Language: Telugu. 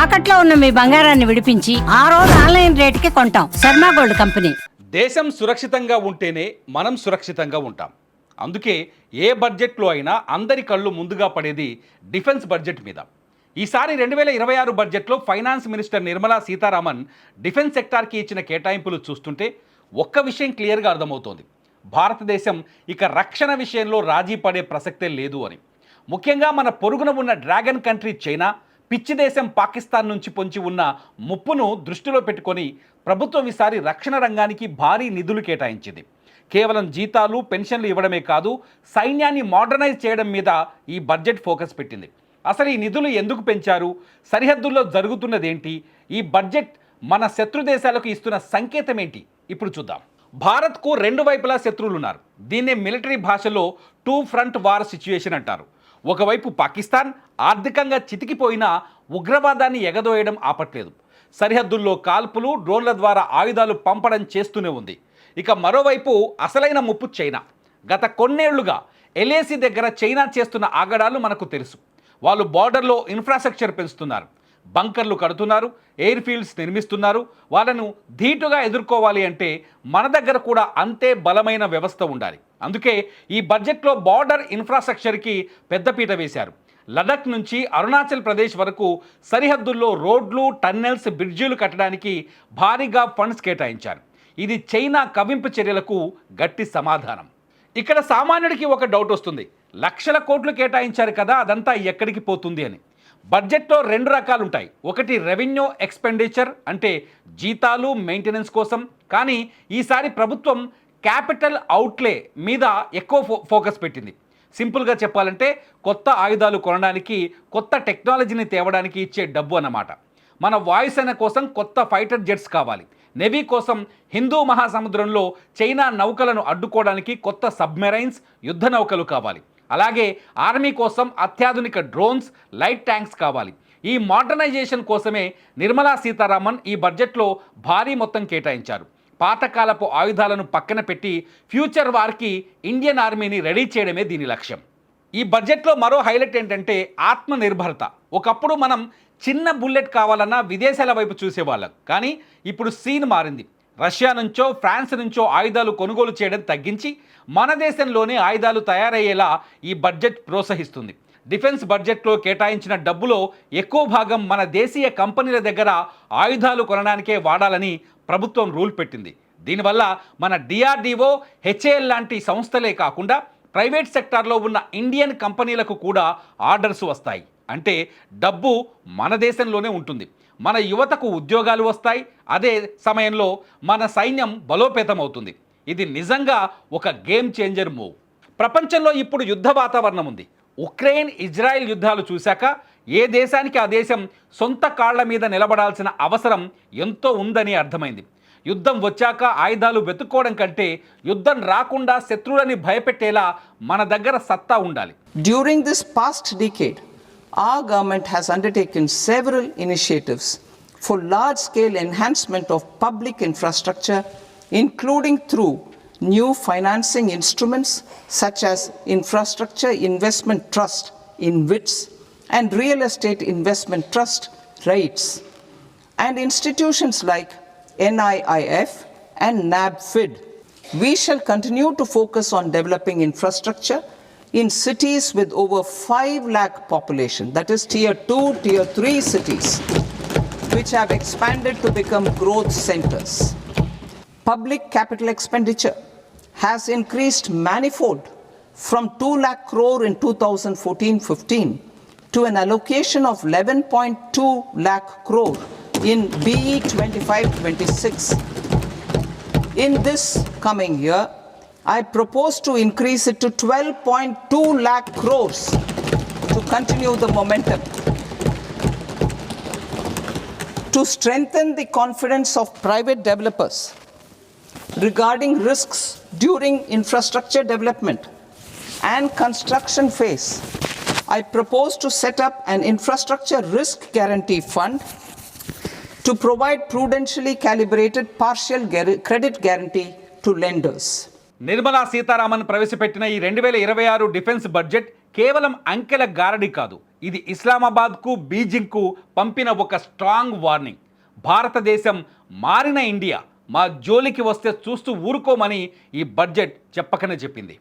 తాకట్లో ఉన్న మీ బంగారాన్ని విడిపించి ఆ రోజు ఆన్లైన్ రేటుకి కొంటాం. Sharma gold company. దేశం సురక్షితంగా ఉంటేనే మనం సురక్షితంగా ఉంటాం. అందుకే ఏ బడ్జెట్లో అయినా అందరి కళ్ళు ముందుగా పడేది డిఫెన్స్ బడ్జెట్ మీద. ఈసారి 2026 బడ్జెట్లో finance minister Nirmala Sitharaman defence సెక్టార్కి ఇచ్చిన కేటాయింపులు చూస్తుంటే ఒక్క విషయం క్లియర్గా అర్థమవుతోంది. భారతదేశం ఇక రక్షణ విషయంలో రాజీ పడే ప్రసక్తే లేదు అని. ముఖ్యంగా మన పొరుగున ఉన్న డ్రాగన్ కంట్రీ చైనా, పిచ్చి దేశం పాకిస్తాన్ నుంచి పొంచి ఉన్న ముప్పును దృష్టిలో పెట్టుకొని ప్రభుత్వం ఈసారి రక్షణ రంగానికి భారీ నిధులు కేటాయించింది. కేవలం జీతాలు, పెన్షన్లు ఇవ్వడమే కాదు, సైన్యాన్ని మోడర్నైజ్ చేయడం మీద ఈ బడ్జెట్ ఫోకస్ పెట్టింది. అసలు ఈ నిధులు ఎందుకు పెంచారు? సరిహద్దుల్లో జరుగుతున్నదేంటి? ఈ బడ్జెట్ మన శత్రు దేశాలకు ఇస్తున్న సంకేతం ఏంటి? ఇప్పుడు చూద్దాం. భారత్కు రెండు వైపులా శత్రువులు ఉన్నారు. దీన్నే మిలిటరీ భాషలో టూ ఫ్రంట్ వార్ సిచ్యుయేషన్ అంటారు. ఒకవైపు పాకిస్తాన్ ఆర్థికంగా చితికిపోయినా ఉగ్రవాదాన్ని ఎగదోయడం ఆపట్లేదు. సరిహద్దుల్లో కాల్పులు, డ్రోన్ల ద్వారా ఆయుధాలు పంపడం చేస్తూనే ఉంది. ఇక మరోవైపు అసలైన ముప్పు చైనా. గత కొన్నేళ్లుగా ఎల్ఏసీ దగ్గర చైనా చేస్తున్న ఆగడాలు మనకు తెలుసు. వాళ్ళు బార్డర్లో ఇన్ఫ్రాస్ట్రక్చర్ పెంచుతున్నారు, బంకర్లు కడుతున్నారు, ఎయిర్ ఫీల్డ్స్ నిర్మిస్తున్నారు. వాళ్ళను ధీటుగా ఎదుర్కోవాలి అంటే మన దగ్గర కూడా అంతే బలమైన వ్యవస్థ ఉండాలి. అందుకే ఈ బడ్జెట్లో బార్డర్ ఇన్ఫ్రాస్ట్రక్చర్కి పెద్దపీట వేశారు. లడఖ్ నుంచి అరుణాచల్ ప్రదేశ్ వరకు సరిహద్దుల్లో రోడ్లు, టన్నెల్స్, బ్రిడ్జిలు కట్టడానికి భారీగా ఫండ్స్ కేటాయించారు. ఇది చైనా కవింపు చర్యలకు గట్టి సమాధానం. ఇక్కడ సామాన్యుడికి ఒక డౌట్ వస్తుంది, లక్షల కోట్లు కేటాయించారు కదా, అదంతా ఎక్కడికి పోతుంది అని. బడ్జెట్లో రెండు రకాలు ఉంటాయి. ఒకటి రెవెన్యూ ఎక్స్పెండిచర్, అంటే జీతాలు, మెయింటెనెన్స్ కోసం. కానీ ఈసారి ప్రభుత్వం క్యాపిటల్ అవుట్లే మీద ఎక్కువ ఫోకస్ పెట్టింది. సింపుల్గా చెప్పాలంటే కొత్త ఆయుధాలు కొనడానికి, కొత్త టెక్నాలజీని తేవడానికి ఇచ్చే డబ్బు అన్నమాట. మన వాయుసేన కోసం కొత్త ఫైటర్ జెట్స్ కావాలి. నేవీ కోసం హిందూ మహాసముద్రంలో చైనా నౌకలను అడ్డుకోవడానికి కొత్త సబ్మెరైన్స్, యుద్ధ నౌకలు కావాలి. అలాగే ఆర్మీ కోసం అత్యాధునిక డ్రోన్స్, లైట్ ట్యాంక్స్ కావాలి. ఈ మోడర్నైజేషన్ కోసమే నిర్మలా సీతారామన్ ఈ బడ్జెట్లో భారీ మొత్తం కేటాయించారు. పాతకాలపు ఆయుధాలను పక్కన పెట్టి ఫ్యూచర్ వార్కి ఇండియన్ ఆర్మీని రెడీ చేయడమే దీని లక్ష్యం. ఈ బడ్జెట్లో మరో హైలైట్ ఏంటంటే ఆత్మనిర్భరత. ఒకప్పుడు మనం చిన్న బుల్లెట్ కావాలన్నా విదేశాల వైపు చూసేవాళ్ళం. కానీ ఇప్పుడు సీన్ మారింది. రష్యా నుంచో, ఫ్రాన్స్ నుంచో ఆయుధాలు కొనుగోలు చేయడం తగ్గించి మన దేశంలోనే ఆయుధాలు తయారయ్యేలా ఈ బడ్జెట్ ప్రోత్సహిస్తుంది. డిఫెన్స్ బడ్జెట్లో కేటాయించిన డబ్బులో ఎక్కువ భాగం మన దేశీయ కంపెనీల దగ్గర ఆయుధాలు కొనడానికే వాడాలని ప్రభుత్వం రూల్ పెట్టింది. దీనివల్ల మన డిఆర్డిఓ, హెచ్ఏఎల్ లాంటి సంస్థలే కాకుండా ప్రైవేట్ సెక్టార్లో ఉన్న ఇండియన్ కంపెనీలకు కూడా ఆర్డర్స్ వస్తాయి. అంటే డబ్బు మన దేశంలోనే ఉంటుంది. మన యువతకు ఉద్యోగాలు వస్తాయి. అదే సమయంలో మన సైన్యం బలోపేతం అవుతుంది. ఇది నిజంగా ఒక గేమ్ చేంజర్ మూవ్. ప్రపంచంలో ఇప్పుడు యుద్ధ వాతావరణం ఉంది. ఉక్రెయిన్, ఇజ్రాయెల్ యుద్ధాలు చూశాక ఏ దేశానికి ఆ దేశం సొంత కాళ్ల మీద నిలబడాల్సిన అవసరం ఎంతో ఉందని అర్థమైంది. యుద్ధం వచ్చాక ఆయుధాలు వెతుక్కోవడం కంటే యుద్ధం రాకుండా శత్రువులని భయపెట్టేలా మన దగ్గర సత్తా ఉండాలి. During this past decade, our government has undertaken several initiatives for large-scale enhancement of public infrastructure, including through new financing instruments such as Infrastructure Investment Trust (InvITs) and Real Estate Investment Trust (REITs), and institutions like NIIF and NABFID. We shall continue to focus on developing infrastructure in cities with over 5 lakh population, that is tier 2, tier 3 cities, which have expanded to become growth centers. Public capital expenditure has increased manifold from 2 lakh crore in 2014-15 to an allocation of 11.2 lakh crore in BE 25-26. In this coming year, I propose to increase it to 12.2 lakh crores to continue the momentum. To strengthen the confidence of private developers regarding risks during infrastructure development and construction phase, I propose to set up an infrastructure risk guarantee fund to provide prudentially calibrated partial credit guarantee to lenders. Nirmala Sitharaman ప్రవేశపెట్టిన ఈ 2026 డిఫెన్స్ బడ్జెట్ కేవలం అంకెల గారడి కాదు, ఇది ఇస్లామాబాద్కు బీజింగ్కు పంపిన ఒక స్ట్రాంగ్ వార్నింగ్. భారతదేశం మారిన ఇండియా మా జోలికి వస్తే చూస్తూ ఊరుకోమని ఈ బడ్జెట్ చెప్పకనే చెప్పింది.